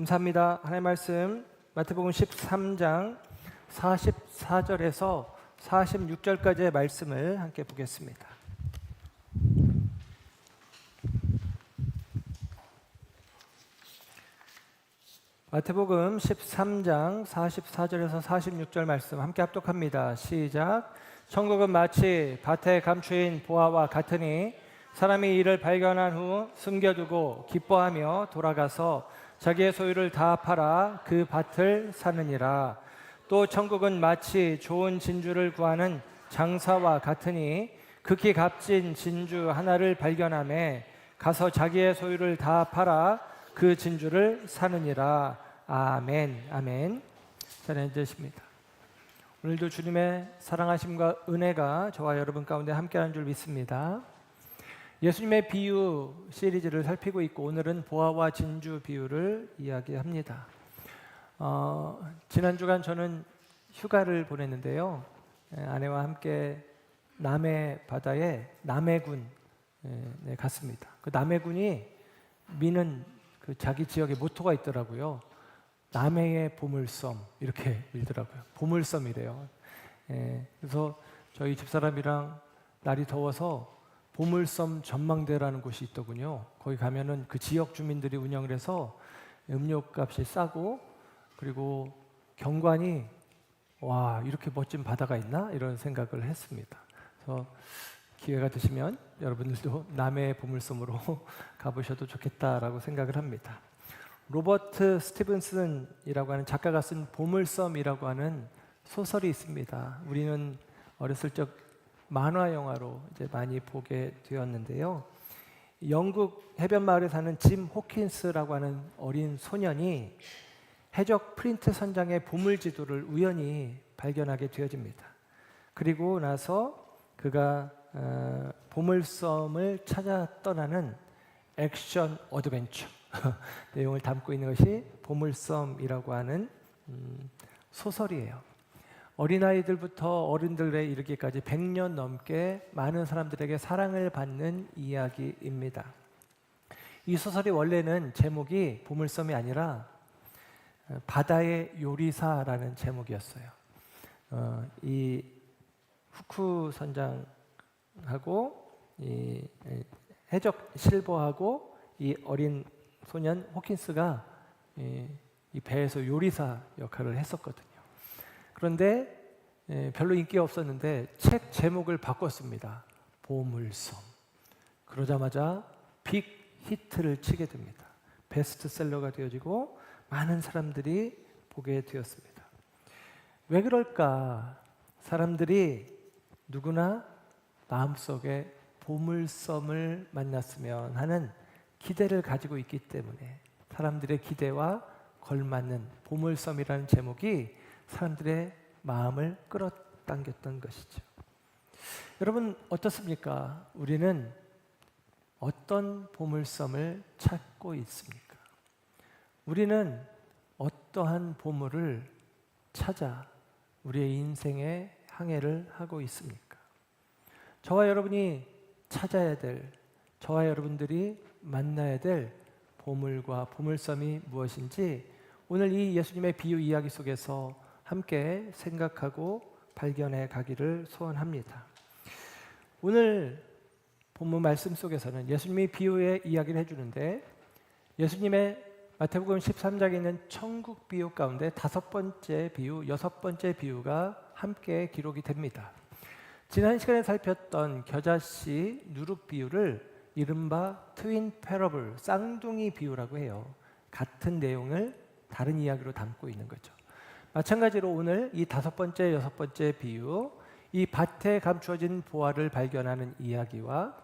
감사합니다. 하나님의 말씀 마태복음 13장 44절에서 46절까지의 말씀을 함께 보겠습니다. 마태복음 13장 44절에서 46절 말씀 함께 합독합니다. 시작. 천국은 마치 밭에 감추인 보화와 같으니 사람이 이를 발견한 후 숨겨두고 기뻐하며 돌아가서 자기의 소유를 다 팔아 그 밭을 사느니라. 또 천국은 마치 좋은 진주를 구하는 장사와 같으니 극히 값진 진주 하나를 발견하매 가서 자기의 소유를 다 팔아 그 진주를 사느니라. 아멘. 아멘. 잘 앉으십니다. 오늘도 주님의 사랑하심과 은혜가 저와 여러분 가운데 함께하는 줄 믿습니다. 예수님의 비유 시리즈를 살피고 있고 오늘은 보화와 진주 비유를 이야기합니다. 지난 주간 저는 휴가를 보냈는데요. 아내와 함께 남해 바다에 남해군에 갔습니다. 그 남해군이 미는 그 자기 지역에 모토가 있더라고요. 남해의 보물섬 이렇게 밀더라고요. 보물섬이래요. 그래서 저희 집사람이랑 날이 더워서 보물섬 전망대라는 곳이 있더군요. 거기 가면은 그 지역 주민들이 운영을 해서 음료값이 싸고 그리고 경관이 와 이렇게 멋진 바다가 있나 이런 생각을 했습니다. 그래서 기회가 되시면 여러분들도 남해의 보물섬으로 가보셔도 좋겠다라고 생각을 합니다. 로버트 스티븐슨이라고 하는 작가가 쓴 보물섬이라고 하는 소설이 있습니다. 우리는 어렸을 적 만화 영화로 이제 많이 보게 되었는데요. 영국 해변 마을에 사는 짐 호킨스라고 하는 어린 소년이 해적 프린트 선장의 보물 지도를 우연히 발견하게 되어집니다. 그리고 나서 그가 보물섬을 찾아 떠나는 액션 어드벤처 내용을 담고 있는 것이 보물섬이라고 하는 소설이에요. 어린아이들부터 어른들에 이르기까지 100년 넘게 많은 사람들에게 사랑을 받는 이야기입니다. 이 소설이 원래는 제목이 보물섬이 아니라 바다의 요리사라는 제목이었어요. 이 후크 선장하고 이 해적 실버하고 이 어린 소년 호킨스가 이 배에서 요리사 역할을 했었거든요. 그런데 별로 인기가 없었는데 책 제목을 바꿨습니다. 보물섬. 그러자마자 빅 히트를 치게 됩니다. 베스트셀러가 되어지고 많은 사람들이 보게 되었습니다. 왜 그럴까? 사람들이 누구나 마음속에 보물섬을 만났으면 하는 기대를 가지고 있기 때문에 사람들의 기대와 걸맞는 보물섬이라는 제목이 사람들의 마음을 끌어당겼던 것이죠. 여러분 어떻습니까? 우리는 어떤 보물섬을 찾고 있습니까? 우리는 어떠한 보물을 찾아 우리의 인생의 항해를 하고 있습니까? 저와 여러분이 찾아야 될, 저와 여러분들이 만나야 될 보물과 보물섬이 무엇인지 오늘 이 예수님의 비유 이야기 속에서 함께 생각하고 발견해 가기를 소원합니다. 오늘 본문 말씀 속에서는 예수님이 비유의 이야기를 해주는데 예수님의 마태복음 13장에 있는 천국 비유 가운데 5번째 비유, 6번째 비유가 함께 기록이 됩니다. 지난 시간에 살폈던 겨자씨 누룩 비유를 이른바 트윈 패러블, 쌍둥이 비유라고 해요. 같은 내용을 다른 이야기로 담고 있는 거죠. 마찬가지로 오늘 이 5번째, 6번째 비유, 이 밭에 감추어진 보화를 발견하는 이야기와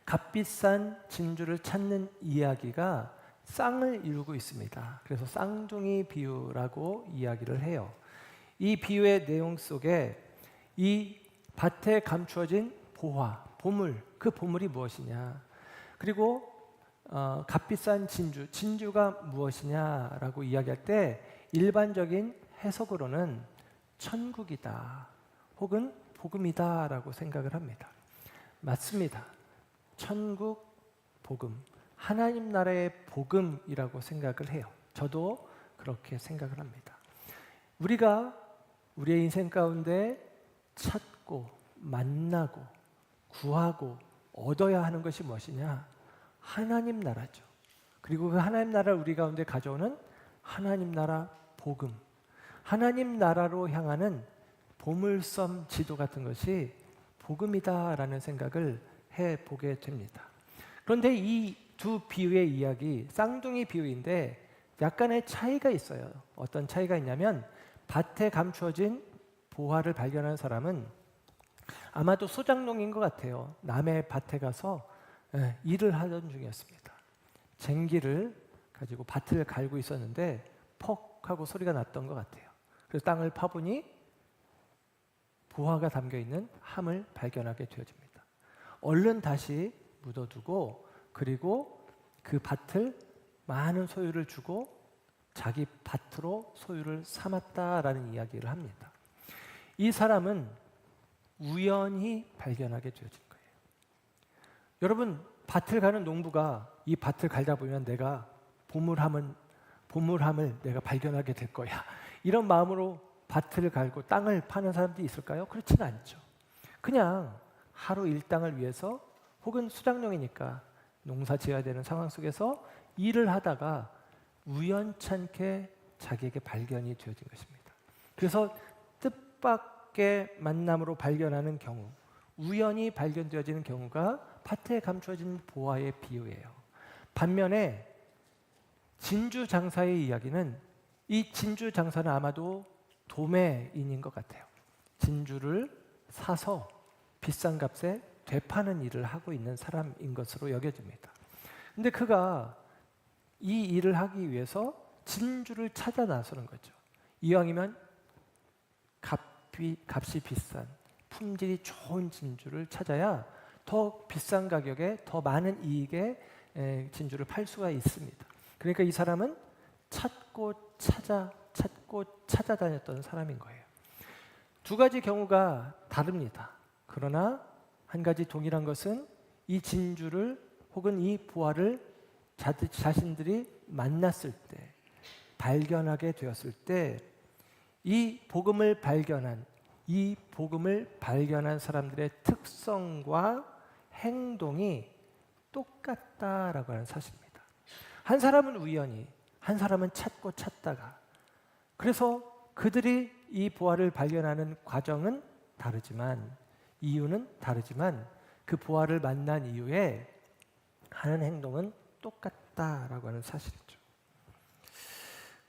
값비싼 진주를 찾는 이야기가 쌍을 이루고 있습니다. 그래서 쌍둥이 비유라고 이야기를 해요. 이 비유의 내용 속에 이 밭에 감추어진 보화, 보물, 그 보물이 무엇이냐, 그리고 값비싼 진주, 진주가 무엇이냐라고 이야기할 때 일반적인 해석으로는 천국이다 혹은 복음이다 라고 생각을 합니다. 맞습니다. 천국, 복음, 하나님 나라의 복음이라고 생각을 해요. 저도 그렇게 생각을 합니다. 우리가 우리의 인생 가운데 찾고 만나고 구하고 얻어야 하는 것이 무엇이냐? 하나님 나라죠. 그리고 그 하나님 나라를 우리 가운데 가져오는 하나님 나라 복음, 하나님 나라로 향하는 보물섬 지도 같은 것이 복음이다라는 생각을 해보게 됩니다. 그런데 이 두 비유의 이야기, 쌍둥이 비유인데 약간의 차이가 있어요. 어떤 차이가 있냐면 밭에 감추어진 보화를 발견한 사람은 아마도 소작농인 것 같아요. 남의 밭에 가서 일을 하던 중이었습니다. 쟁기를 가지고 밭을 갈고 있었는데 퍽 하고 소리가 났던 것 같아요. 그래서 땅을 파보니 보화가 담겨있는 함을 발견하게 되어집니다. 얼른 다시 묻어두고 그리고 그 밭을 많은 소유를 주고 자기 밭으로 소유를 삼았다라는 이야기를 합니다. 이 사람은 우연히 발견하게 되어진 거예요. 여러분, 밭을 가는 농부가 이 밭을 갈다 보면 내가 보물함을 내가 발견하게 될 거야. 이런 마음으로 밭을 갈고 땅을 파는 사람들이 있을까요? 그렇지는 않죠. 그냥 하루 일당을 위해서 혹은 수작농이니까 농사 지어야 되는 상황 속에서 일을 하다가 우연찮게 자기에게 발견이 되어진 것입니다. 그래서 뜻밖의 만남으로 발견하는 경우, 우연히 발견되어지는 경우가 밭에 감추어진 보화의 비유예요. 반면에 진주 장사의 이야기는 이 진주 장사는 아마도 도매인인 것 같아요. 진주를 사서 비싼 값에 되파는 일을 하고 있는 사람인 것으로 여겨집니다. 근데 그가 이 일을 하기 위해서 진주를 찾아 나서는 거죠. 이왕이면 값이 비싼 품질이 좋은 진주를 찾아야 더 비싼 가격에 더 많은 이익에 진주를 팔 수가 있습니다. 그러니까 이 사람은 찾고 찾아다녔던 사람인 거예요. 두 가지 경우가 다릅니다. 그러나 한 가지 동일한 것은 이 진주를 혹은 이 보화를 자신들이 만났을 때, 발견하게 되었을 때 이 복음을 발견한 사람들의 특성과 행동이 똑같다라고 하는 사실입니다. 한 사람은 우연히, 한 사람은 찾다가, 그래서 그들이 이 보화를 발견하는 과정은 다르지만, 이유는 다르지만 그 보화를 만난 이후에 하는 행동은 똑같다라고 하는 사실이죠.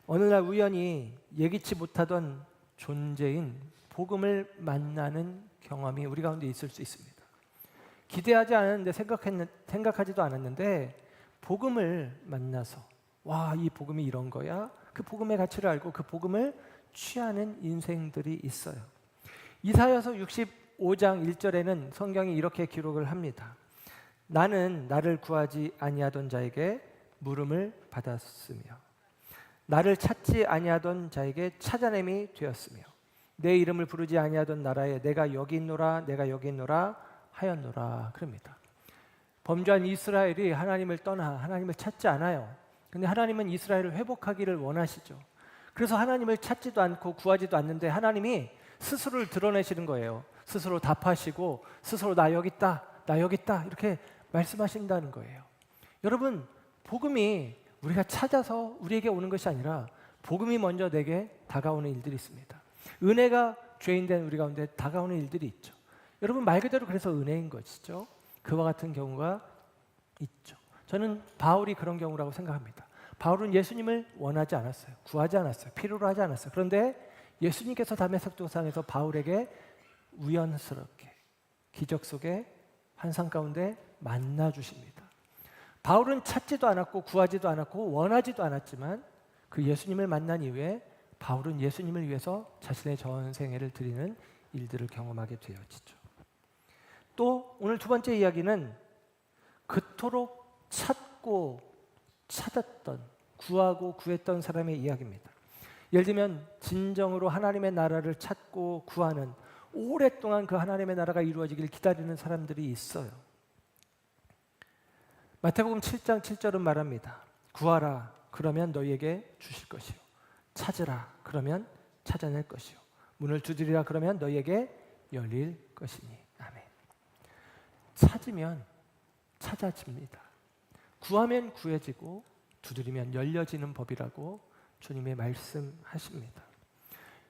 어느 날 우연히 예기치 못하던 존재인 복음을 만나는 경험이 우리 가운데 있을 수 있습니다. 기대하지 않았는데 생각하지도 않았는데 복음을 만나서 와, 이 복음이 이런 거야? 그 복음의 가치를 알고 그 복음을 취하는 인생들이 있어요. 이사야서 65장 1절에는 성경이 이렇게 기록을 합니다. 나는 나를 구하지 아니하던 자에게 물음을 받았으며 나를 찾지 아니하던 자에게 찾아냄이 되었으며 내 이름을 부르지 아니하던 나라에 내가 여기 있노라 하였노라. 그럽니다. 범죄한 이스라엘이 하나님을 떠나 하나님을 찾지 않아요. 근데 하나님은 이스라엘을 회복하기를 원하시죠. 그래서 하나님을 찾지도 않고 구하지도 않는데 하나님이 스스로를 드러내시는 거예요. 스스로 답하시고 스스로 나 여기 있다 이렇게 말씀하신다는 거예요. 여러분, 복음이 우리가 찾아서 우리에게 오는 것이 아니라 복음이 먼저 내게 다가오는 일들이 있습니다. 은혜가 죄인된 우리 가운데 다가오는 일들이 있죠. 여러분, 말 그대로 그래서 은혜인 것이죠. 그와 같은 경우가 있죠. 저는 바울이 그런 경우라고 생각합니다. 바울은 예수님을 원하지 않았어요. 구하지 않았어요. 필요로 하지 않았어요. 그런데 예수님께서 다메섹 도상에서 바울에게 우연스럽게 기적 속에 환상 가운데 만나 주십니다. 바울은 찾지도 않았고 구하지도 않았고 원하지도 않았지만 그 예수님을 만난 이후에 바울은 예수님을 위해서 자신의 전생애를 드리는 일들을 경험하게 되어지죠. 또 오늘 두 번째 이야기는 그토록 찾고 찾았던, 구하고 구했던 사람의 이야기입니다. 예를 들면 진정으로 하나님의 나라를 찾고 구하는, 오랫동안 그 하나님의 나라가 이루어지길 기다리는 사람들이 있어요. 마태복음 7장 7절은 말합니다. 구하라 그러면 너희에게 주실 것이요. 찾으라 그러면 찾아낼 것이요. 문을 두드리라 그러면 너희에게 열릴 것이니. 아멘. 찾으면 찾아집니다. 구하면 구해지고 두드리면 열려지는 법이라고 주님의 말씀하십니다.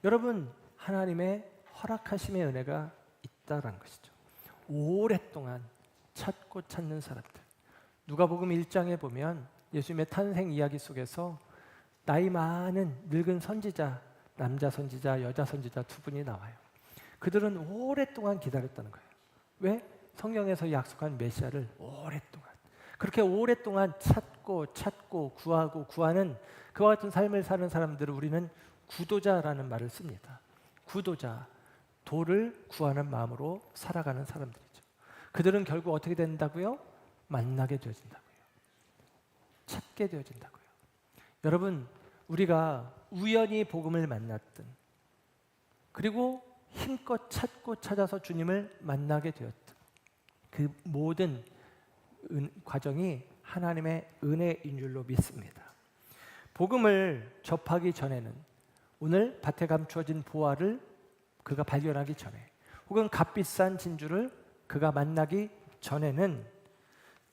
여러분, 하나님의 허락하심의 은혜가 있다라는 것이죠. 오랫동안 찾고 찾는 사람들. 누가복음 1장에 보면 예수님의 탄생 이야기 속에서 나이 많은 늙은 선지자, 남자 선지자, 여자 선지자 두 분이 나와요. 그들은 오랫동안 기다렸다는 거예요. 왜? 성경에서 약속한 메시아를 오랫동안. 그렇게 오랫동안 찾고 구하고 구하는 그와 같은 삶을 사는 사람들을 우리는 구도자라는 말을 씁니다. 구도자, 도를 구하는 마음으로 살아가는 사람들이죠. 그들은 결국 어떻게 된다고요? 만나게 되어진다고요. 찾게 되어진다고요. 여러분, 우리가 우연히 복음을 만났든 그리고 힘껏 찾고 찾아서 주님을 만나게 되었든 그 모든 과정이 하나님의 은혜인 줄로 믿습니다. 복음을 접하기 전에는 오늘 밭에 감추어진 보화를 그가 발견하기 전에 혹은 값비싼 진주를 그가 만나기 전에는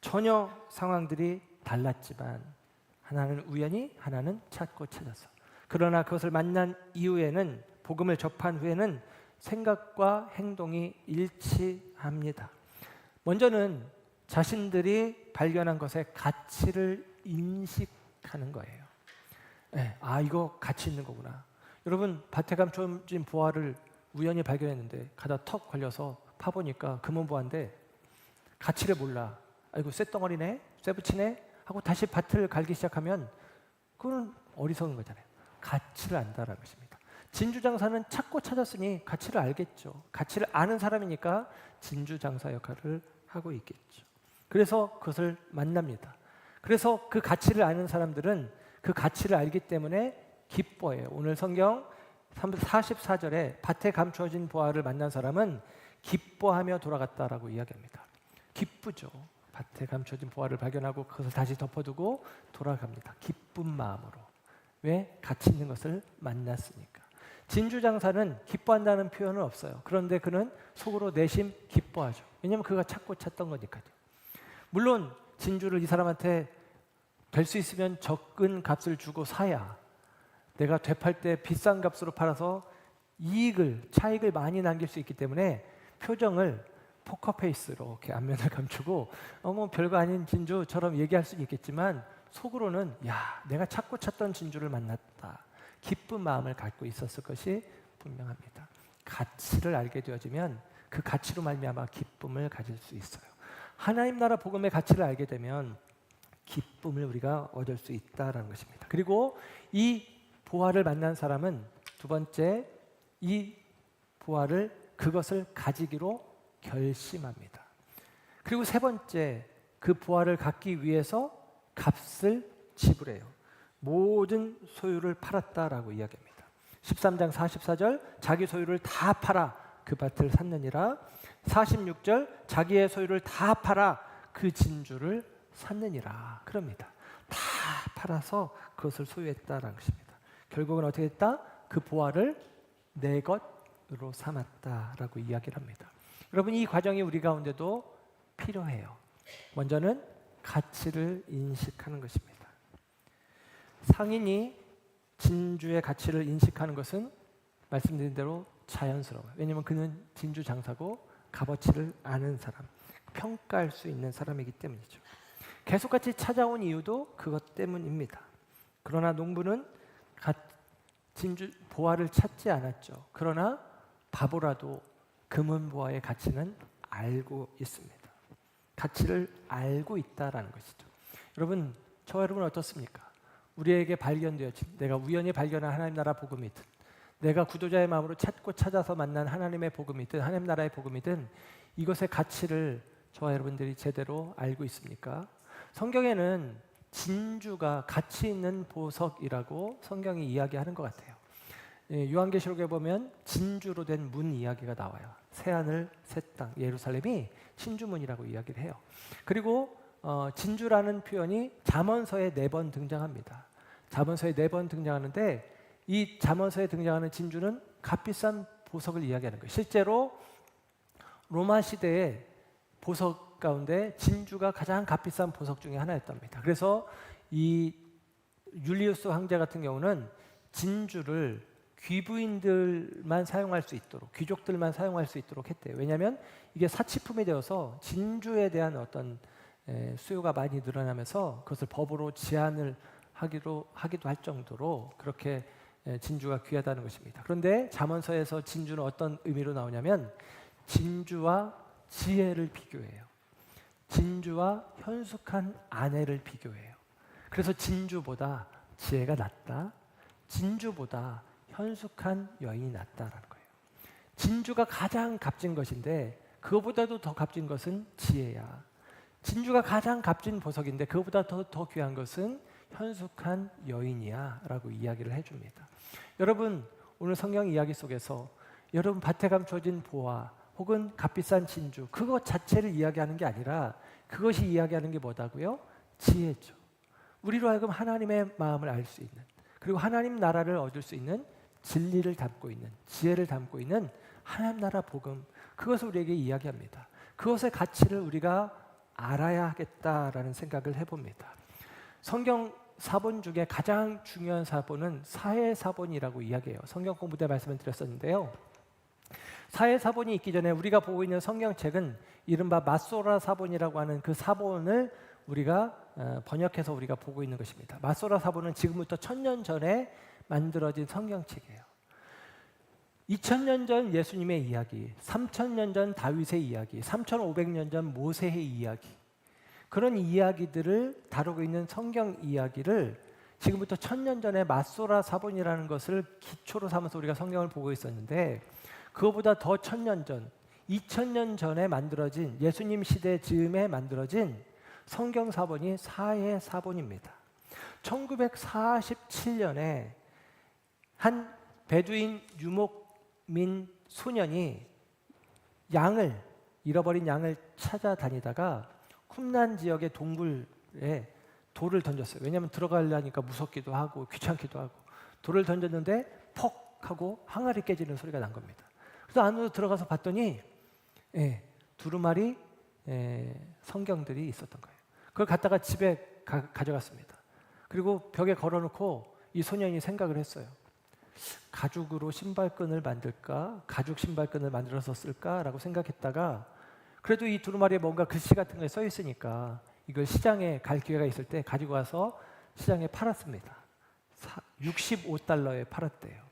전혀 상황들이 달랐지만 하나는 우연히 하나는 찾고 찾아서 그러나 그것을 만난 이후에는 복음을 접한 후에는 생각과 행동이 일치합니다. 먼저는 자신들이 발견한 것의 가치를 인식하는 거예요. 네, 이거 가치 있는 거구나. 여러분, 밭에 감춰진 보화를 우연히 발견했는데 가다 턱 걸려서 파보니까 금은 보화인데 가치를 몰라. 이거 쇳덩어리네, 쇠붙이네 하고 다시 밭을 갈기 시작하면 그건 어리석은 거잖아요. 가치를 안다라는 것입니다. 진주장사는 찾고 찾았으니 가치를 알겠죠. 가치를 아는 사람이니까 진주장사 역할을 하고 있겠죠. 그래서 그것을 만납니다. 그래서 그 가치를 아는 사람들은 그 가치를 알기 때문에 기뻐해요. 오늘 성경 44절에 밭에 감추어진 보화를 만난 사람은 기뻐하며 돌아갔다라고 이야기합니다. 기쁘죠. 밭에 감춰진 보화를 발견하고 그것을 다시 덮어두고 돌아갑니다. 기쁜 마음으로. 왜? 가치 있는 것을 만났으니까. 진주장사는 기뻐한다는 표현은 없어요. 그런데 그는 속으로 내심 기뻐하죠. 왜냐하면 그가 찾고 찾던 거니까요. 물론 진주를 이 사람한테 될 수 있으면 적은 값을 주고 사야 내가 되팔 때 비싼 값으로 팔아서 차익을 많이 남길 수 있기 때문에 표정을 포커페이스로 이렇게 앞면을 감추고 뭐 별거 아닌 진주처럼 얘기할 수는 있겠지만 속으로는 내가 찾고 찾던 진주를 만났다. 기쁜 마음을 갖고 있었을 것이 분명합니다. 가치를 알게 되어지면 그 가치로 말미암아 기쁨을 가질 수 있어요. 하나님 나라 복음의 가치를 알게 되면 기쁨을 우리가 얻을 수 있다라는 것입니다. 그리고 이 보화를 만난 사람은 두 번째 이 보화를 그것을 가지기로 결심합니다. 그리고 세 번째 그 보화를 갖기 위해서 값을 지불해요. 모든 소유를 팔았다라고 이야기합니다. 13장 44절 자기 소유를 다 팔아 그 밭을 샀느니라. 46절 자기의 소유를 다 팔아 그 진주를 샀느니라. 그럽니다. 다 팔아서 그것을 소유했다라는 것입니다. 결국은 어떻게 했다? 그 보화를 내 것으로 삼았다라고 이야기를 합니다. 여러분, 이 과정이 우리 가운데도 필요해요. 먼저는 가치를 인식하는 것입니다. 상인이 진주의 가치를 인식하는 것은 말씀드린 대로 자연스러워요. 왜냐하면 그는 진주 장사고 값어치를 아는 사람, 평가할 수 있는 사람이기 때문이죠. 계속같이 찾아온 이유도 그것 때문입니다. 그러나 농부는 진주 보화를 찾지 않았죠. 그러나 바보라도 금은 보화의 가치는 알고 있습니다. 가치를 알고 있다라는 것이죠. 여러분, 저와 여러분 어떻습니까? 우리에게 발견되어진, 내가 우연히 발견한 하나님 나라 복음이든 내가 구도자의 마음으로 찾고 찾아서 만난 하나님의 복음이든 하나님 나라의 복음이든 이것의 가치를 저와 여러분들이 제대로 알고 있습니까? 성경에는 진주가 가치 있는 보석이라고 성경이 이야기하는 것 같아요. 요한계시록에 보면 진주로 된 문 이야기가 나와요. 새하늘, 새 땅, 예루살렘이 진주문이라고 이야기를 해요. 그리고 진주라는 표현이 잠언서에 4번 등장합니다. 잠언서에 4번 등장하는데 이 잠언서에 등장하는 진주는 값비싼 보석을 이야기하는 거예요. 실제로 로마 시대의 보석 가운데 진주가 가장 값비싼 보석 중에 하나였답니다. 그래서 이 율리우스 황제 같은 경우는 진주를 귀부인들만 사용할 수 있도록, 귀족들만 사용할 수 있도록 했대요. 왜냐하면 이게 사치품이 되어서 진주에 대한 어떤 수요가 많이 늘어나면서 그것을 법으로 제한을 하기도 할 정도로 그렇게 진주가 귀하다는 것입니다. 그런데 잠언서에서 진주는 어떤 의미로 나오냐면 진주와 지혜를 비교해요. 진주와 현숙한 아내를 비교해요. 그래서 진주보다 지혜가 낫다, 진주보다 현숙한 여인이 낫다라는 거예요. 진주가 가장 값진 것인데 그거보다도 더 값진 것은 지혜야. 진주가 가장 값진 보석인데 그거보다 더 귀한 것은 현숙한 여인이야 라고 이야기를 해줍니다. 여러분, 오늘 성경 이야기 속에서 여러분 밭에 감춰진 보화 혹은 값비싼 진주, 그것 자체를 이야기하는 게 아니라 그것이 이야기하는 게 뭐다고요? 지혜죠. 우리로 하여금 하나님의 마음을 알 수 있는, 그리고 하나님 나라를 얻을 수 있는 진리를 담고 있는, 지혜를 담고 있는 하나님 나라 복음, 그것을 우리에게 이야기합니다. 그것의 가치를 우리가 알아야 하겠다라는 생각을 해봅니다. 성경 사본 중에 가장 중요한 사본은 사회사본이라고 이야기해요. 성경 공부 때 말씀을 드렸었는데요. 사회사본이 있기 전에 우리가 보고 있는 성경책은 이른바 마소라 사본이라고 하는 그 사본을 우리가 번역해서 우리가 보고 있는 것입니다. 마소라 사본은 지금부터 1000년 전에 만들어진 성경책이에요. 2000년 전 예수님의 이야기, 3000년 전 다윗의 이야기, 3500년 전 모세의 이야기, 그런 이야기들을 다루고 있는 성경 이야기를 지금부터 1000년 전에 마소라 사본이라는 것을 기초로 삼아서 우리가 성경을 보고 있었는데, 그거보다 더 1000년 전, 2000년 전에 만들어진, 예수님 시대 즈음에 만들어진 성경 사본이 사회 사본입니다. 1947년에 한 베두인 유목민 소년이 잃어버린 양을 찾아다니다가 쿰란 지역의 동굴에 돌을 던졌어요. 왜냐하면 들어가려니까 무섭기도 하고 귀찮기도 하고, 돌을 던졌는데 퍽 하고 항아리 깨지는 소리가 난 겁니다. 그래서 안으로 들어가서 봤더니 두루마리 성경들이 있었던 거예요. 그걸 갖다가 집에 가져갔습니다. 그리고 벽에 걸어놓고 이 소년이 생각을 했어요. 가죽으로 신발끈을 만들까? 가죽 신발끈을 만들어서 쓸까라고 생각했다가, 그래도 이 두루마리에 뭔가 글씨 같은 게 써 있으니까 이걸 시장에 갈 기회가 있을 때 가지고 와서 시장에 팔았습니다. 65달러에 팔았대요.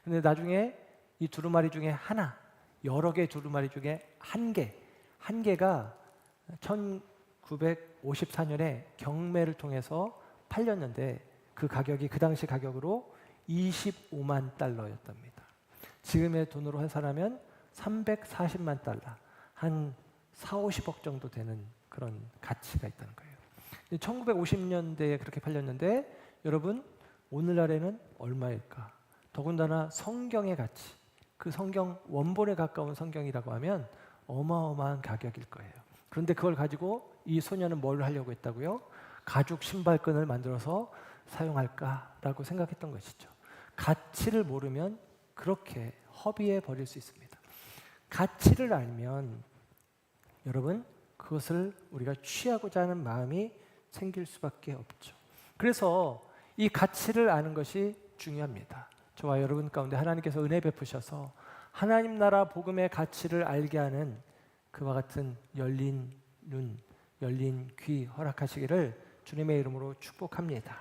근데 나중에 이 두루마리 중에 하나, 여러 개 두루마리 중에 한 개가 1954년에 경매를 통해서 팔렸는데 그 가격이 그 당시 가격으로 25만 달러였답니다. 지금의 돈으로 환산하면 340만 달러, 한 4, 50억 정도 되는 그런 가치가 있다는 거예요. 1950년대에 그렇게 팔렸는데 여러분, 오늘날에는 얼마일까? 더군다나 성경의 가치, 그 성경 원본에 가까운 성경이라고 하면 어마어마한 가격일 거예요. 그런데 그걸 가지고 이 소년은 뭘 하려고 했다고요? 가죽 신발끈을 만들어서 사용할까라고 생각했던 것이죠. 가치를 모르면 그렇게 허비해 버릴 수 있습니다. 가치를 알면 여러분, 그것을 우리가 취하고자 하는 마음이 생길 수밖에 없죠. 그래서 이 가치를 아는 것이 중요합니다. 저와 여러분 가운데 하나님께서 은혜 베푸셔서 하나님 나라 복음의 가치를 알게 하는 그와 같은 열린 눈, 열린 귀 허락하시기를 주님의 이름으로 축복합니다.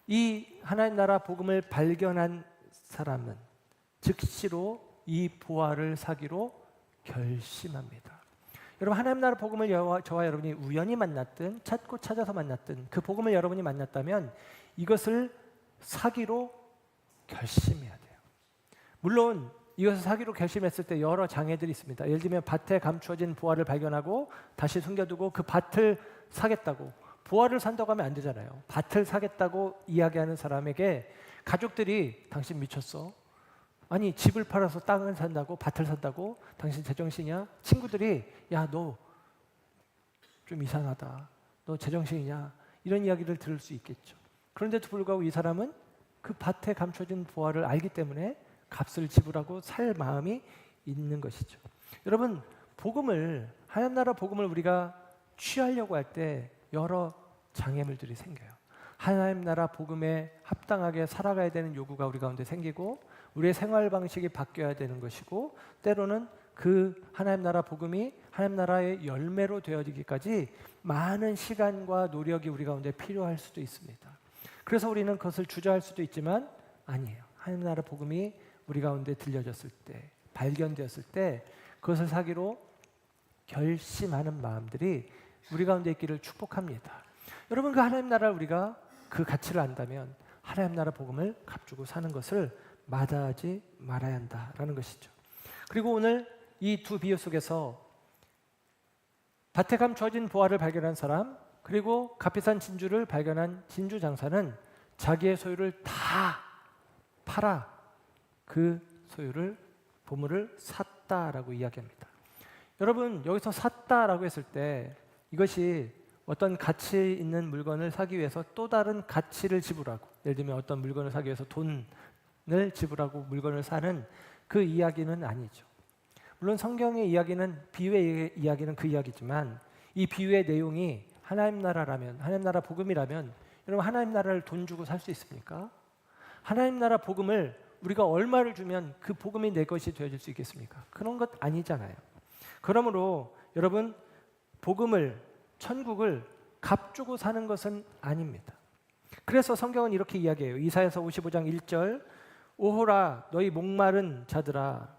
이 하나님 나라 복음을 발견한 사람은 즉시로 이 보화를 사기로 결심합니다. 여러분, 하나님 나라 복음을 저와 여러분이 우연히 만났든 찾고 찾아서 만났든 그 복음을 여러분이 만났다면 이것을 사기로 결심해야 돼요. 물론 이것을 사기로 결심했을 때 여러 장애들이 있습니다. 예를 들면 밭에 감추어진 보화를 발견하고 다시 숨겨두고 그 밭을 사겠다고, 보화를 산다고 하면 안 되잖아요. 밭을 사겠다고 이야기하는 사람에게 가족들이 당신 미쳤어? 아니, 집을 팔아서 땅을 산다고, 밭을 산다고? 당신 제정신이야? 친구들이 야, 너 좀 이상하다, 너 제정신이냐? 이런 이야기를 들을 수 있겠죠. 그런데도 불구하고 이 사람은 그 밭에 감춰진 보화를 알기 때문에 값을 지불하고 살 마음이 있는 것이죠. 여러분, 복음을, 하나님 나라 복음을 우리가 취하려고 할 때 여러 장애물들이 생겨요. 하나님 나라 복음에 합당하게 살아가야 되는 요구가 우리 가운데 생기고, 우리의 생활 방식이 바뀌어야 되는 것이고, 때로는 그 하나님 나라 복음이 하나님 나라의 열매로 되어지기까지 많은 시간과 노력이 우리 가운데 필요할 수도 있습니다. 그래서 우리는 그것을 주저할 수도 있지만 아니에요. 하나님 나라 복음이 우리 가운데 들려졌을 때, 발견되었을 때 그것을 사기로 결심하는 마음들이 우리 가운데 있기를 축복합니다. 여러분, 그 하나님 나라를 우리가 그 가치를 안다면 하나님 나라 복음을 값주고 사는 것을 마다하지 말아야 한다라는 것이죠. 그리고 오늘 이 두 비유 속에서 밭에 감춰진 보화를 발견한 사람, 그리고 값비싼 진주를 발견한 진주 장사는 자기의 소유를 다 팔아 그 소유를, 보물을 샀다라고 이야기합니다. 여러분, 여기서 샀다라고 했을 때 이것이 어떤 가치 있는 물건을 사기 위해서 또 다른 가치를 지불하고, 예를 들면 어떤 물건을 사기 위해서 돈을 지불하고 물건을 사는 그 이야기는 아니죠. 물론 성경의 이야기는, 비유의 이야기는 그 이야기지만 이 비유의 내용이 하나님 나라라면, 하나님 나라 복음이라면, 여러분, 하나님 나라를 돈 주고 살 수 있습니까? 하나님 나라 복음을 우리가 얼마를 주면 그 복음이 내 것이 되어질 수 있겠습니까? 그런 것 아니잖아요. 그러므로 여러분, 복음을, 천국을 값 주고 사는 것은 아닙니다. 그래서 성경은 이렇게 이야기해요. 이사야서 55장 1절, 오호라 너희 목마른 자들아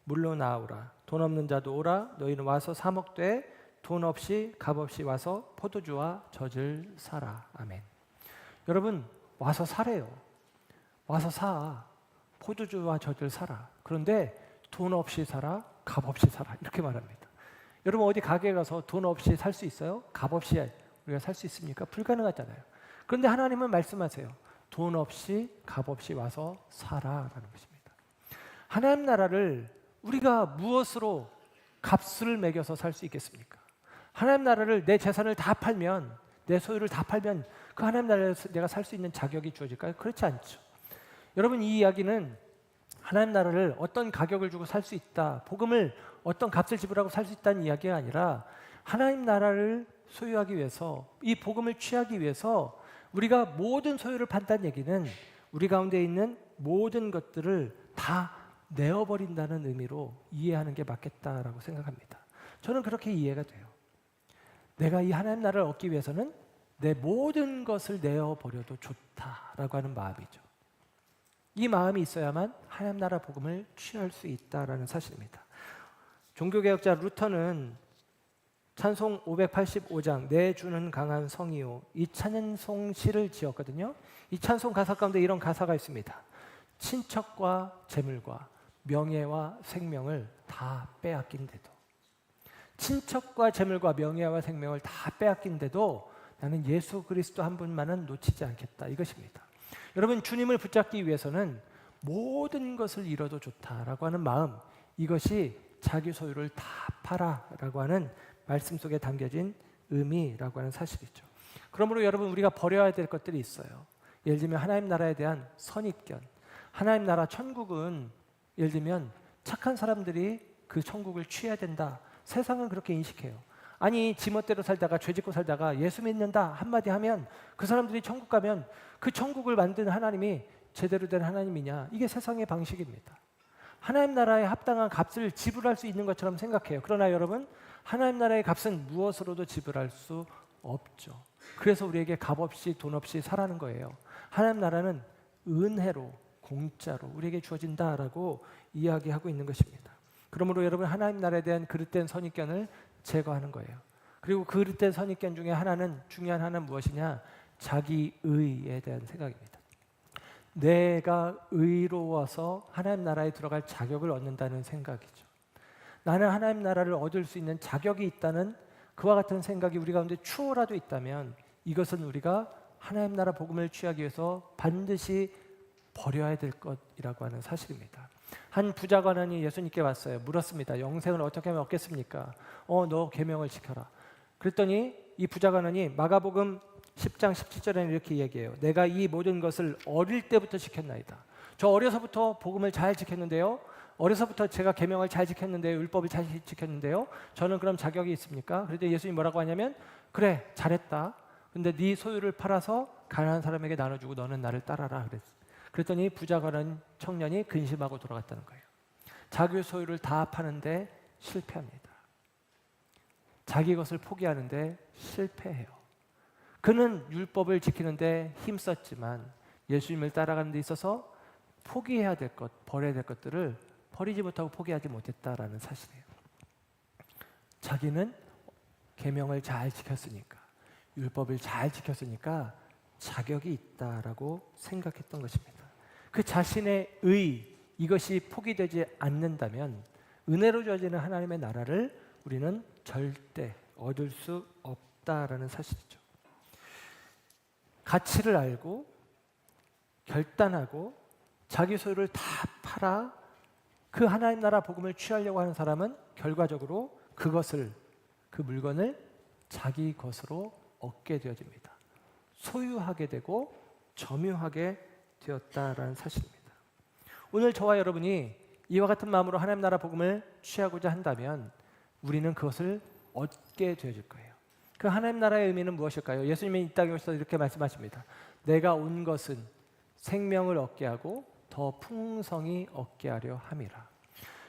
물로 나오라, 돈 없는 자도 오라, 너희는 와서 사 먹되 돈 없이 값 없이 와서 포도주와 젖을 사라. 아멘. 여러분, 와서 사래요. 와서 사. 포도주와 젖을 사라. 그런데 돈 없이 사라, 값 없이 사라. 이렇게 말합니다. 여러분, 어디 가게에 가서 돈 없이 살 수 있어요? 값 없이 우리가 살 수 있습니까? 불가능하잖아요. 그런데 하나님은 말씀하세요. 돈 없이 값 없이 와서 사라라는 것입니다. 하나님 나라를 우리가 무엇으로 값을 매겨서 살 수 있겠습니까? 하나님 나라를, 내 재산을 다 팔면, 내 소유를 다 팔면 그 하나님 나라에서 내가 살 수 있는 자격이 주어질까요? 그렇지 않죠. 여러분, 이 이야기는 하나님 나라를 어떤 가격을 주고 살 수 있다, 복음을 어떤 값을 지불하고 살 수 있다는 이야기가 아니라 하나님 나라를 소유하기 위해서, 이 복음을 취하기 위해서 우리가 모든 소유를 판다는 얘기는 우리 가운데 있는 모든 것들을 다 내어버린다는 의미로 이해하는 게 맞겠다라고 생각합니다. 저는 그렇게 이해가 돼요. 내가 이 하나님 나라를 얻기 위해서는 내 모든 것을 내어버려도 좋다라고 하는 마음이죠. 이 마음이 있어야만 하나님 나라 복음을 취할 수 있다라는 사실입니다. 종교개혁자 루터는 찬송 585장 내 주는 강한 성이요, 이 찬송 시를 지었거든요. 이 찬송 가사 가운데 이런 가사가 있습니다. 친척과 재물과 명예와 생명을 다 빼앗긴데도, 친척과 재물과 명예와 생명을 다 빼앗긴데도 나는 예수 그리스도 한 분만은 놓치지 않겠다, 이것입니다. 여러분, 주님을 붙잡기 위해서는 모든 것을 잃어도 좋다라고 하는 마음, 이것이 자기 소유를 다 팔아라고 하는 말씀 속에 담겨진 의미라고 하는 사실이죠. 그러므로 여러분, 우리가 버려야 될 것들이 있어요. 예를 들면 하나님 나라에 대한 선입견. 하나님 나라 천국은 예를 들면 착한 사람들이 그 천국을 취해야 된다. 세상은 그렇게 인식해요. 아니, 지멋대로 살다가 죄 짓고 살다가 예수 믿는다 한마디 하면 그 사람들이 천국 가면 그 천국을 만든 하나님이 제대로 된 하나님이냐? 이게 세상의 방식입니다. 하나님 나라에 합당한 값을 지불할 수 있는 것처럼 생각해요. 그러나 여러분, 하나님 나라의 값은 무엇으로도 지불할 수 없죠. 그래서 우리에게 값 없이 돈 없이 살라는 거예요. 하나님 나라는 은혜로, 공짜로 우리에게 주어진다라고 이야기하고 있는 것입니다. 그러므로 여러분, 하나님 나라에 대한 그릇된 선입견을 제거하는 거예요. 그리고 그 그릇된 선입견 중에 하나는, 중요한 하나는 무엇이냐? 자기의에 대한 생각입니다. 내가 의로워서 하나님 나라에 들어갈 자격을 얻는다는 생각이죠. 나는 하나님 나라를 얻을 수 있는 자격이 있다는 그와 같은 생각이 우리 가운데 추호라도 있다면 이것은 우리가 하나님 나라 복음을 취하기 위해서 반드시 버려야 될 것이라고 하는 사실입니다. 한 부자 관원이 예수님께 왔어요. 물었습니다. 영생을 어떻게 하면 얻겠습니까? 너 계명을 지켜라. 그랬더니 이 부자 관원이 마가복음 10장 17절에는 이렇게 얘기해요. 내가 이 모든 것을 어릴 때부터 지켰나이다. 저 어려서부터 복음을 잘 지켰는데요. 어려서부터 제가 계명을 잘 지켰는데요. 율법을 잘 지켰는데요. 저는 그럼 자격이 있습니까? 그런데 예수님이 뭐라고 하냐면 그래 잘했다. 근데 네 소유를 팔아서 가난한 사람에게 나눠주고 너는 나를 따라라 그랬더니 부자가 된 청년이 근심하고 돌아갔다는 거예요. 자기 소유를 다 파는데 실패합니다. 자기 것을 포기하는데 실패해요. 그는 율법을 지키는데 힘썼지만 예수님을 따라가는 데 있어서 포기해야 될 것, 버려야 될 것들을 버리지 못하고 포기하지 못했다라는 사실이에요. 자기는 계명을 잘 지켰으니까, 율법을 잘 지켰으니까 자격이 있다라고 생각했던 것입니다. 그 자신의 이것이 포기되지 않는다면 은혜로 주어지는 하나님의 나라를 우리는 절대 얻을 수 없다라는 사실이죠. 가치를 알고 결단하고 자기 소유를 다 팔아 그 하나님 나라 복음을 취하려고 하는 사람은 결과적으로 그 물건을 자기 것으로 얻게 되어집니다. 소유하게 되고 점유하게 되었다라는 사실입니다. 오늘 저와 여러분이 이와 같은 마음으로 하나님 나라 복음을 취하고자 한다면 우리는 그것을 얻게 되어질 거예요. 그 하나님 나라의 의미는 무엇일까요? 예수님이 이 땅에 오셔서 이렇게 말씀하십니다. 내가 온 것은 생명을 얻게 하고 더 풍성히 얻게 하려 함이라.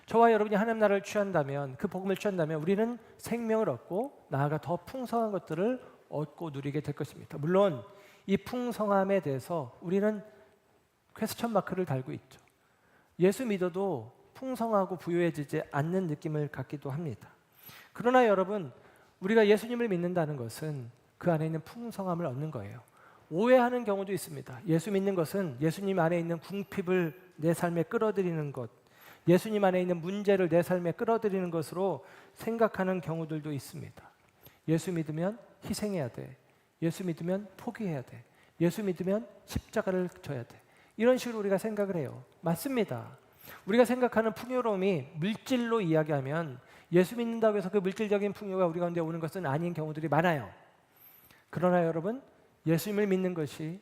저와 여러분이 하나님 나라를 취한다면, 그 복음을 취한다면 우리는 생명을 얻고 나아가 더 풍성한 것들을 얻고 누리게 될 것입니다. 물론 이 풍성함에 대해서 우리는 퀘스천 마크를 달고 있죠. 예수 믿어도 풍성하고 부유해지지 않는 느낌을 갖기도 합니다. 그러나 여러분, 우리가 예수님을 믿는다는 것은 그 안에 있는 풍성함을 얻는 거예요. 오해하는 경우도 있습니다. 예수 믿는 것은 예수님 안에 있는 궁핍을 내 삶에 끌어들이는 것, 예수님 안에 있는 문제를 내 삶에 끌어들이는 것으로 생각하는 경우들도 있습니다. 예수 믿으면 희생해야 돼. 예수 믿으면 포기해야 돼. 예수 믿으면 십자가를 져야 돼. 이런 식으로 우리가 생각을 해요. 맞습니다. 우리가 생각하는 풍요로움이 물질로 이야기하면 예수 믿는다고 해서 그 물질적인 풍요가 우리 가운데 오는 것은 아닌 경우들이 많아요. 그러나 여러분, 예수님을 믿는 것이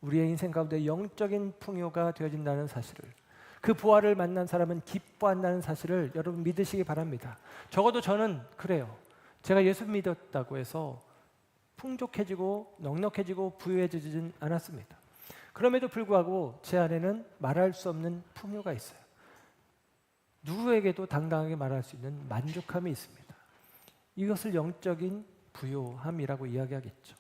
우리의 인생 가운데 영적인 풍요가 되어진다는 사실을, 그 부활을 만난 사람은 기뻐한다는 사실을 여러분 믿으시기 바랍니다. 적어도 저는 그래요. 제가 예수 믿었다고 해서 풍족해지고 넉넉해지고 부유해지진 않았습니다. 그럼에도 불구하고 제 안에는 말할 수 없는 풍요가 있어요. 누구에게도 당당하게 말할 수 있는 만족함이 있습니다. 이것을 영적인 부요함이라고 이야기하겠죠.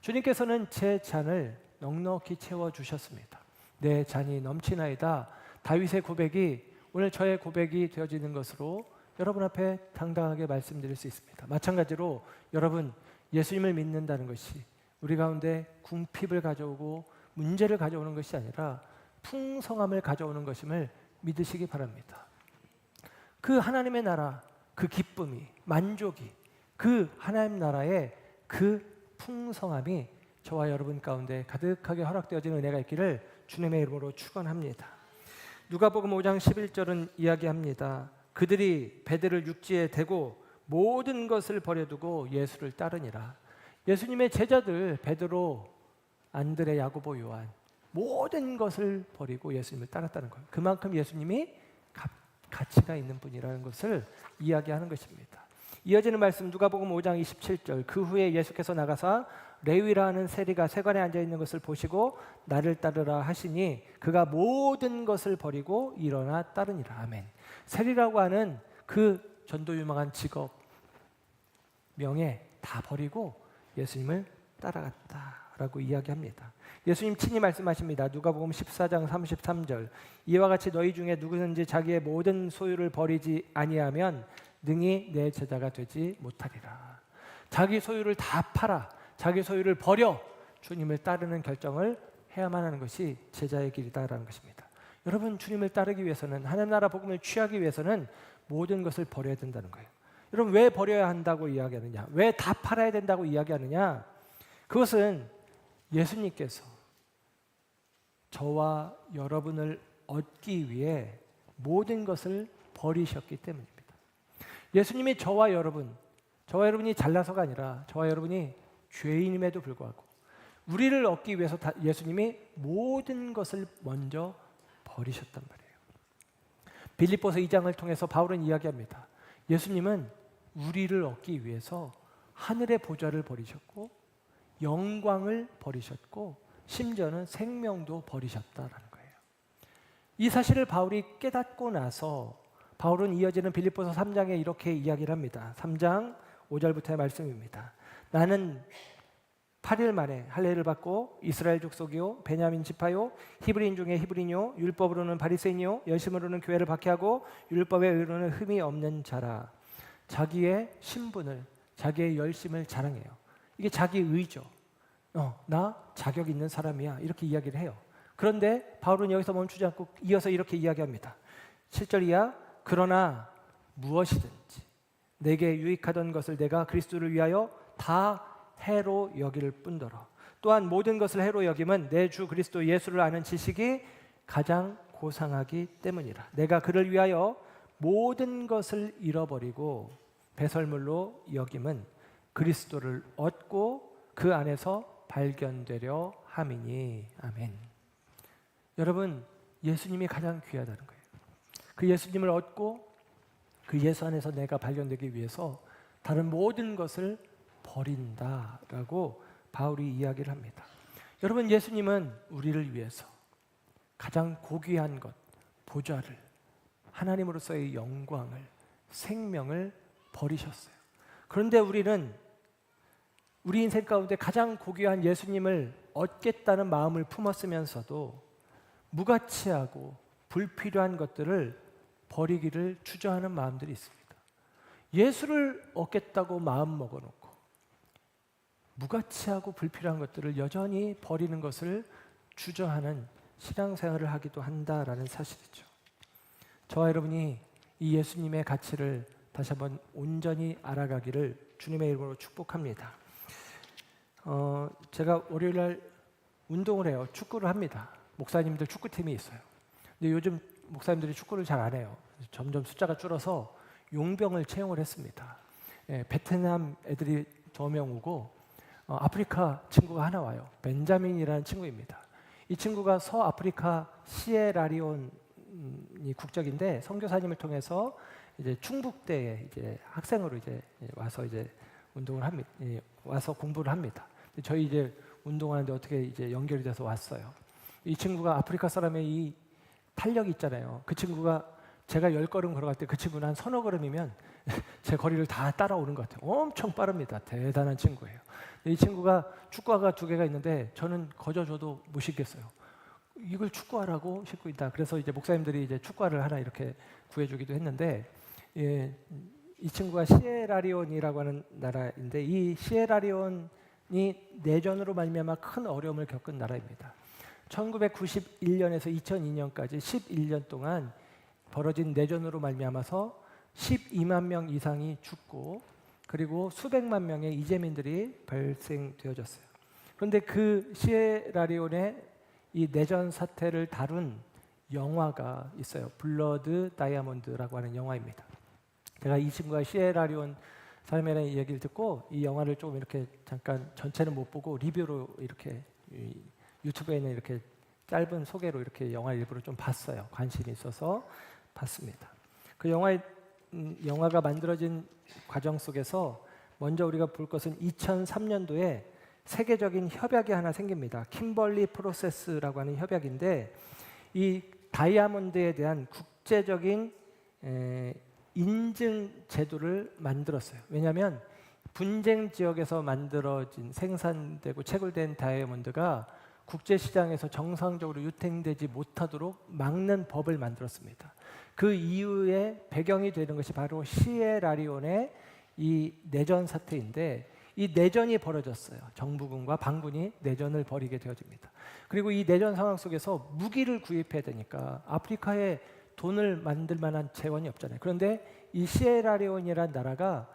주님께서는 제 잔을 넉넉히 채워주셨습니다. 내 잔이 넘치나이다. 다윗의 고백이 오늘 저의 고백이 되어지는 것으로 여러분 앞에 당당하게 말씀드릴 수 있습니다. 마찬가지로 여러분, 예수님을 믿는다는 것이 우리 가운데 궁핍을 가져오고 문제를 가져오는 것이 아니라 풍성함을 가져오는 것임을 믿으시기 바랍니다. 그 하나님의 나라, 그 기쁨이, 만족이, 그 하나님 나라의 그 풍성함이 저와 여러분 가운데 가득하게 허락되어지는 은혜가 있기를 주님의 이름으로 축원합니다. 누가복음 5장 11절은 이야기합니다. 그들이 배들을 육지에 대고 모든 것을 버려두고 예수를 따르니라. 예수님의 제자들 베드로, 안드레, 야고보, 요한 모든 것을 버리고 예수님을 따랐다는 거예요. 그만큼 예수님이 가치가 있는 분이라는 것을 이야기하는 것입니다. 이어지는 말씀 누가복음 5장 27절. 그 후에 예수께서 나가사 레위라는 세리가 세관에 앉아 있는 것을 보시고 나를 따르라 하시니 그가 모든 것을 버리고 일어나 따르니라. 아멘. 세리라고 하는 그 전도 유망한 직업, 명예 다 버리고 예수님을 따라갔다라고 이야기합니다. 예수님 친히 말씀하십니다. 누가복음 14장 33절. 이와 같이 너희 중에 누구든지 자기의 모든 소유를 버리지 아니하면 능히 내 제자가 되지 못하리라. 자기 소유를 다 팔아, 자기 소유를 버려 주님을 따르는 결정을 해야만 하는 것이 제자의 길이다라는 것입니다. 여러분, 주님을 따르기 위해서는, 하나님 나라 복음을 취하기 위해서는 모든 것을 버려야 된다는 거예요. 여러분, 왜 버려야 한다고 이야기하느냐? 왜 다 팔아야 된다고 이야기하느냐? 그것은 예수님께서 저와 여러분을 얻기 위해 모든 것을 버리셨기 때문입니다. 예수님이 저와 여러분이 잘나서가 아니라 저와 여러분이 죄인임에도 불구하고 우리를 얻기 위해서 예수님이 모든 것을 먼저 버리셨단 말이에요. 빌립보서 2장을 통해서 바울은 이야기합니다. 예수님은 우리를 얻기 위해서 하늘의 보좌를 버리셨고 영광을 버리셨고 심지어는 생명도 버리셨다라는 거예요. 이 사실을 바울이 깨닫고 나서 바울은 이어지는 빌립보서 3장에 이렇게 이야기를 합니다. 3장 5절부터의 말씀입니다. 나는 8일 만에 할례를 받고 이스라엘 족속이요 베냐민 지파요 히브리인 중에 히브리뇨 율법으로는 바리새인이요 열심으로는 교회를 박해하고 율법의 의로는 흠이 없는 자라. 자기의 신분을 자기의 열심을 자랑해요. 이게 자기 의죠. 나 자격 있는 사람이야 이렇게 이야기를 해요. 그런데 바울은 여기서 멈추지 않고 이어서 이렇게 이야기합니다. 7절 이하 그러나 무엇이든지 내게 유익하던 것을 내가 그리스도를 위하여 다 해로 여길 뿐더러 또한 모든 것을 해로 여김은 내 주 그리스도 예수를 아는 지식이 가장 고상하기 때문이라. 내가 그를 위하여 모든 것을 잃어버리고 배설물로 여김은 그리스도를 얻고 그 안에서 발견되려 함이니. 아멘. 여러분, 예수님이 가장 귀하다는 거예요. 그 예수님을 얻고 그 예수 안에서 내가 발견되기 위해서 다른 모든 것을 버린다라고 바울이 이야기를 합니다. 여러분, 예수님은 우리를 위해서 가장 고귀한 것, 보좌를, 하나님으로서의 영광을, 생명을 버리셨어요. 그런데 우리는 우리 인생 가운데 가장 고귀한 예수님을 얻겠다는 마음을 품었으면서도 무가치하고 불필요한 것들을 버리기를 주저하는 마음들이 있습니다. 예수를 얻겠다고 마음 먹어놓고 무가치하고 불필요한 것들을 여전히 버리는 것을 주저하는 신앙생활을 하기도 한다라는 사실이죠. 저와 여러분이 이 예수님의 가치를 다시 한번 온전히 알아가기를 주님의 이름으로 축복합니다. 제가 월요일날 운동을 해요. 축구를 합니다. 목사님들 축구팀이 있어요. 근데 요즘 목사님들이 축구를 잘 안 해요. 점점 숫자가 줄어서 용병을 채용을 했습니다. 베트남 애들이 2명 오고 아프리카 친구가 하나 와요. 벤자민이라는 친구입니다. 이 친구가 서아프리카 시에라리온이 국적인데 선교사님을 통해서 이제 충북대에 이제 학생으로 이제 와서 이제 운동을 합니다. 와서 공부를 합니다. 저희 이제 운동하는데 어떻게 이제 연결이 돼서 왔어요. 이 친구가 아프리카 사람의 이 탄력이 있잖아요. 그 친구가 제가 10걸음 걸어갈 때 그 친구는 한 서너 걸음이면 제 거리를 다 따라오는 것 같아요. 엄청 빠릅니다. 대단한 친구예요. 이 친구가 축구화가 2개가 있는데 저는 거저 줘도 못 신겠어요. 이걸 축구화라고 신고 있다. 그래서 이제 목사님들이 이제 축구화를 하나 이렇게 구해주기도 했는데, 이 친구가 시에라리온이라고 하는 나라인데 이 시에라리온이 내전으로 말미암아 큰 어려움을 겪은 나라입니다. 1991년에서 2002년까지 11년 동안 벌어진 내전으로 말미암아서 12만 명 이상이 죽고 그리고 수백만 명의 이재민들이 발생되어졌어요. 그런데 그 시에라리온의 이 내전 사태를 다룬 영화가 있어요. 블러드 다이아몬드라고 하는 영화입니다. 제가 이 친구가 시에라리온 사람이라는 얘기를 듣고 이 영화를 조금 이렇게 잠깐 전체는 못 보고 리뷰로 이렇게 유튜브에 있는 이렇게 짧은 소개로 이렇게 영화 일부를 좀 봤어요. 관심이 있어서 봤습니다. 그 영화가 만들어진 과정 속에서 먼저 우리가 볼 것은 2003년도에 세계적인 협약이 하나 생깁니다. 킴벌리 프로세스라고 하는 협약인데 이 다이아몬드에 대한 국제적인 인증 제도를 만들었어요. 왜냐하면 분쟁 지역에서 만들어진 생산되고 채굴된 다이아몬드가 국제시장에서 정상적으로 유통되지 못하도록 막는 법을 만들었습니다. 그 이후에 배경이 되는 것이 바로 시에라리온의 이 내전 사태인데 이 내전이 벌어졌어요. 정부군과 반군이 내전을 벌이게 되어집니다. 그리고 이 내전 상황 속에서 무기를 구입해야 되니까 아프리카에 돈을 만들 만한 재원이 없잖아요. 그런데 이 시에라리온이라는 나라가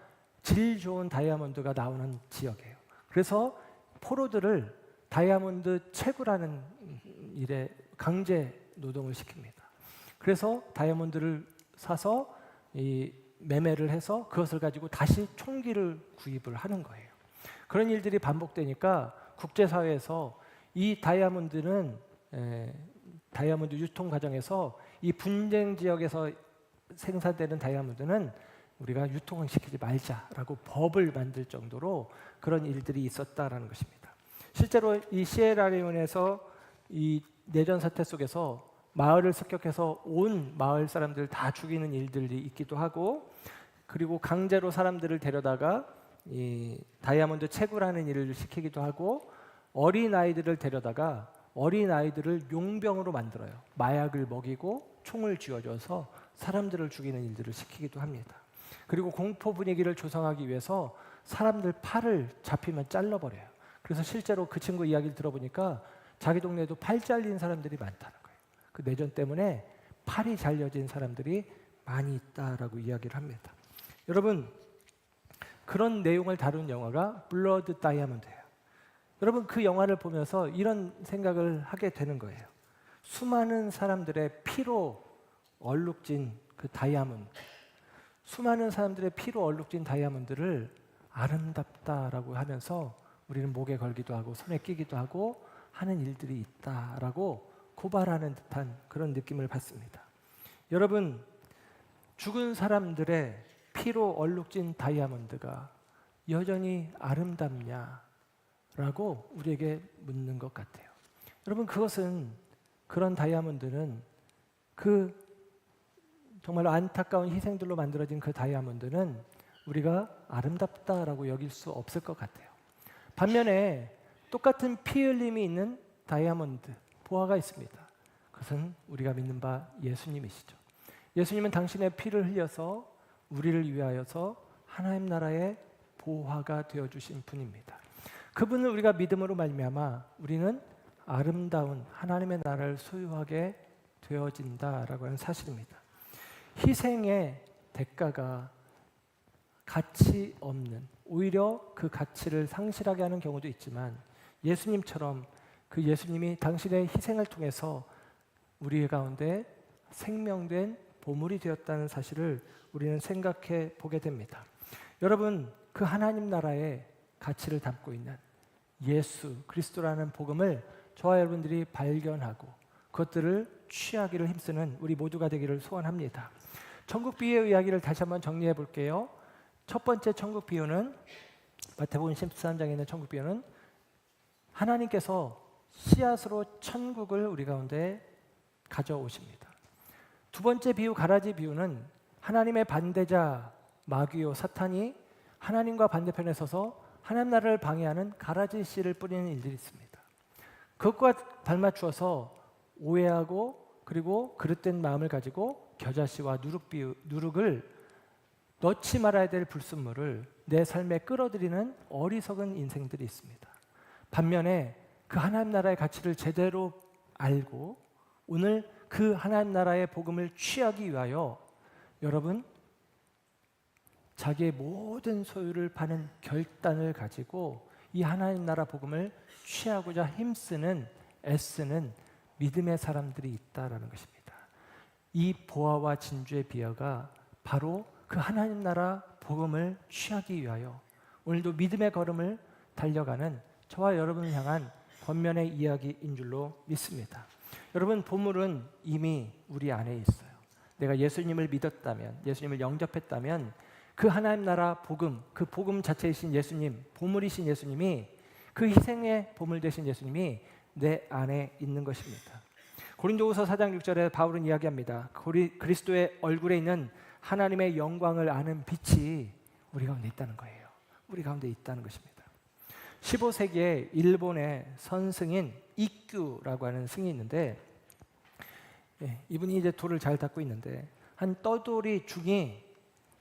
질 좋은 다이아몬드가 나오는 지역이에요. 그래서 포로들을 다이아몬드 채굴하는 일에 강제 노동을 시킵니다. 그래서 다이아몬드를 사서 이 매매를 해서 그것을 가지고 다시 총기를 구입을 하는 거예요. 그런 일들이 반복되니까 국제사회에서 이 다이아몬드는 다이아몬드 유통 과정에서 이 분쟁 지역에서 생산되는 다이아몬드는 우리가 유통을 시키지 말자라고 법을 만들 정도로 그런 일들이 있었다라는 것입니다. 실제로 이 시에라리온에서 이 내전 사태 속에서 마을을 습격해서 온 마을 사람들을 다 죽이는 일들이 있기도 하고, 그리고 강제로 사람들을 데려다가 이 다이아몬드 채굴하는 일을 시키기도 하고, 어린 아이들을 데려다가 어린 아이들을 용병으로 만들어요. 마약을 먹이고 총을 쥐어줘서 사람들을 죽이는 일들을 시키기도 합니다. 그리고 공포 분위기를 조성하기 위해서 사람들 팔을 잡히면 잘라버려요. 그래서 실제로 그 친구 이야기를 들어보니까 자기 동네에도 팔 잘린 사람들이 많다는 거예요. 그 내전 때문에 팔이 잘려진 사람들이 많이 있다라고 이야기를 합니다. 여러분, 그런 내용을 다룬 영화가 블러드 다이아몬드예요. 여러분, 그 영화를 보면서 이런 생각을 하게 되는 거예요. 수많은 사람들의 피로 얼룩진 그 다이아몬드, 수많은 사람들의 피로 얼룩진 다이아몬드를 아름답다라고 하면서 우리는 목에 걸기도 하고 손에 끼기도 하고 하는 일들이 있다라고 고발하는 듯한 그런 느낌을 받습니다. 여러분, 죽은 사람들의 피로 얼룩진 다이아몬드가 여전히 아름답냐라고 우리에게 묻는 것 같아요. 여러분, 그런 다이아몬드는 그 정말로 안타까운 희생들로 만들어진 그 다이아몬드는 우리가 아름답다라고 여길 수 없을 것 같아요. 반면에 똑같은 피 흘림이 있는 다이아몬드, 보화가 있습니다. 그것은 우리가 믿는 바 예수님이시죠. 예수님은 당신의 피를 흘려서 우리를 위하여서 하나님 나라의 보화가 되어주신 분입니다. 그분을 우리가 믿음으로 말미암아 우리는 아름다운 하나님의 나라를 소유하게 되어진다라고 하는 사실입니다. 희생의 대가가 가치 없는, 오히려 그 가치를 상실하게 하는 경우도 있지만, 예수님처럼 그 예수님이 당신의 희생을 통해서 우리 가운데 생명된 보물이 되었다는 사실을 우리는 생각해 보게 됩니다. 여러분, 그 하나님 나라의 가치를 담고 있는 예수 그리스도라는 복음을 저와 여러분들이 발견하고 그것들을 취하기를 힘쓰는 우리 모두가 되기를 소원합니다. 천국 비유의 이야기를 다시 한번 정리해 볼게요. 첫 번째 천국 비유는, 마태복음 13장에 있는 천국 비유는 하나님께서 씨앗으로 천국을 우리 가운데 가져오십니다. 두 번째 비유, 가라지 비유는 하나님의 반대자 마귀요 사탄이 하나님과 반대편에 서서 하나님 나라를 방해하는 가라지 씨를 뿌리는 일들이 있습니다. 그것과 발맞추어서 오해하고 그리고 그릇된 마음을 가지고 겨자씨와 누룩을 넣지 말아야 될 불순물을 내 삶에 끌어들이는 어리석은 인생들이 있습니다. 반면에 그 하나님 나라의 가치를 제대로 알고 오늘 그 하나님 나라의 복음을 취하기 위하여 여러분, 자기의 모든 소유를 파는 결단을 가지고 이 하나님 나라 복음을 취하고자 힘쓰는, 애쓰는 믿음의 사람들이 있다라는 것입니다. 이 보화와 진주의 비화가 바로 그 하나님 나라 복음을 취하기 위하여 오늘도 믿음의 걸음을 달려가는 저와 여러분을 향한 권면의 이야기인 줄로 믿습니다. 여러분, 보물은 이미 우리 안에 있어요. 내가 예수님을 믿었다면, 예수님을 영접했다면 그 하나님 나라 복음, 그 복음 자체이신 예수님, 보물이신 예수님이, 그 희생의 보물 되신 예수님이 내 안에 있는 것입니다. 고린도후서 4장 6절에 바울은 이야기합니다. 그리스도의 얼굴에 있는 하나님의 영광을 아는 빛이 우리 가운데 있다는 거예요. 우리 가운데 있다는 것입니다. 15세기에 일본의 선승인 이규라고 하는 승이 있는데, 이분이 이제 돌을 잘 닦고 있는데 한 떠돌이 중이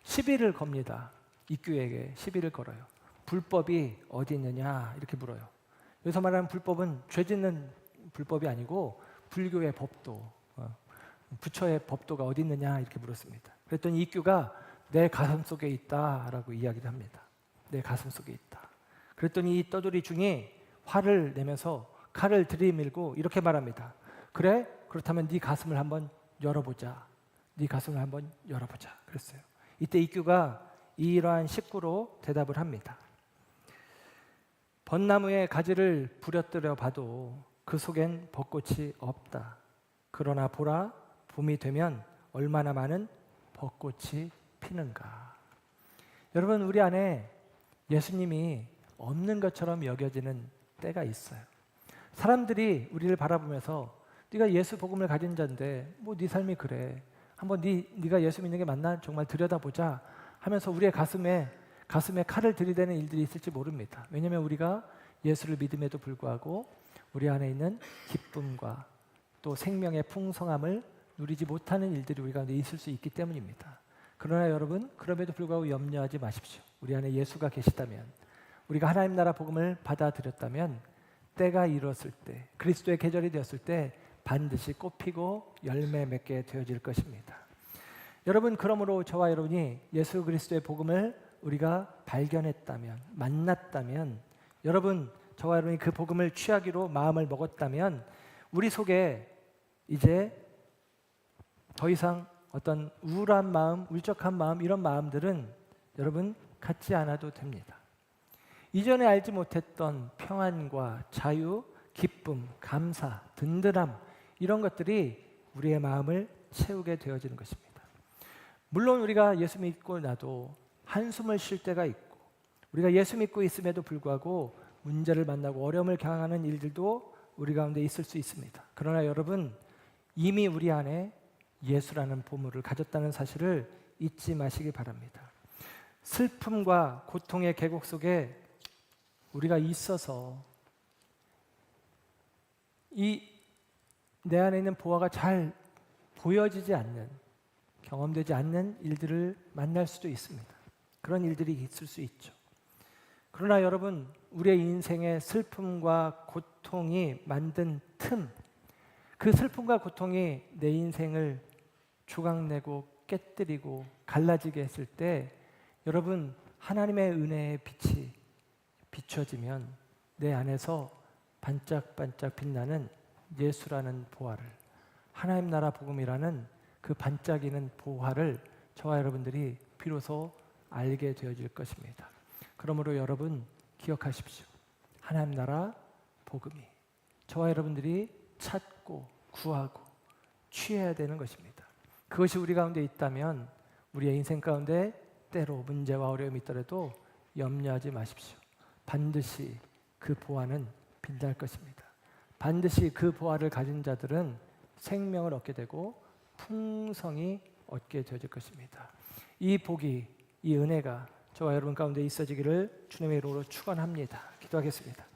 시비를 겁니다. 이규에게 시비를 걸어요. 불법이 어디 있느냐 이렇게 물어요. 여기서 말하는 불법은 죄 짓는 불법이 아니고 불교의 법도, 부처의 법도가 어디 있느냐 이렇게 물었습니다. 그랬더니 이규가 내 가슴 속에 있다라고 이야기를 합니다. 내 가슴 속에 있다. 그랬더니 이 떠돌이 중에 화를 내면서 칼을 들이밀고 이렇게 말합니다. 그래? 그렇다면 네 가슴을 한번 열어보자. 네 가슴을 한번 열어보자. 그랬어요. 이때 이규가 이러한 식구로 대답을 합니다. 벚나무의 가지를 부려뜨려 봐도 그 속엔 벚꽃이 없다. 그러나 보라, 봄이 되면 얼마나 많은 벚꽃이 피는가. 여러분, 우리 안에 예수님이 없는 것처럼 여겨지는 때가 있어요. 사람들이 우리를 바라보면서 네가 예수 복음을 가진 자인데 뭐 네 삶이 그래. 한번 네가 예수 믿는 게 맞나 정말 들여다보자 하면서 우리의 가슴에 칼을 들이대는 일들이 있을지 모릅니다. 왜냐하면 우리가 예수를 믿음에도 불구하고 우리 안에 있는 기쁨과 또 생명의 풍성함을 누리지 못하는 일들이 우리 가운데 있을 수 있기 때문입니다. 그러나 여러분, 그럼에도 불구하고 염려하지 마십시오. 우리 안에 예수가 계시다면, 우리가 하나님 나라 복음을 받아들였다면 때가 이뤘을 때, 그리스도의 계절이 되었을 때 반드시 꽃피고 열매 맺게 되어질 것입니다. 여러분, 그러므로 저와 여러분이 예수 그리스도의 복음을 우리가 발견했다면, 만났다면, 여러분, 저와 여러분이 그 복음을 취하기로 마음을 먹었다면 우리 속에 이제 더 이상 어떤 우울한 마음, 울적한 마음, 이런 마음들은 여러분 갖지 않아도 됩니다. 이전에 알지 못했던 평안과 자유, 기쁨, 감사, 든든함, 이런 것들이 우리의 마음을 채우게 되어지는 것입니다. 물론 우리가 예수 믿고 나도 한숨을 쉴 때가 있고, 우리가 예수 믿고 있음에도 불구하고 문제를 만나고 어려움을 경험하는 일들도 우리 가운데 있을 수 있습니다. 그러나 여러분, 이미 우리 안에 예수라는 보물을 가졌다는 사실을 잊지 마시기 바랍니다. 슬픔과 고통의 계곡 속에 우리가 있어서 내 안에 있는 보화가 잘 보여지지 않는, 경험되지 않는 일들을 만날 수도 있습니다. 그런 일들이 있을 수 있죠. 그러나 여러분, 우리의 인생의 슬픔과 고통이 만든 틈, 그 슬픔과 고통이 내 인생을 조각내고 깨뜨리고 갈라지게 했을 때 여러분, 하나님의 은혜의 빛이 비춰지면 내 안에서 반짝반짝 빛나는 예수라는 보화를, 하나님 나라 복음이라는 그 반짝이는 보화를 저와 여러분들이 비로소 알게 되어질 것입니다. 그러므로 여러분 기억하십시오. 하나님 나라 복음이 저와 여러분들이 찾고 구하고 취해야 되는 것입니다. 그것이 우리 가운데 있다면 우리의 인생 가운데 때로 문제와 어려움이 있더라도 염려하지 마십시오. 반드시 그 보화는 빛날 것입니다. 반드시 그 보화를 가진 자들은 생명을 얻게 되고 풍성이 얻게 되어질 것입니다. 이 복이, 이 은혜가 저와 여러분 가운데 있어지기를 주님의 이름으로 축원합니다. 기도하겠습니다.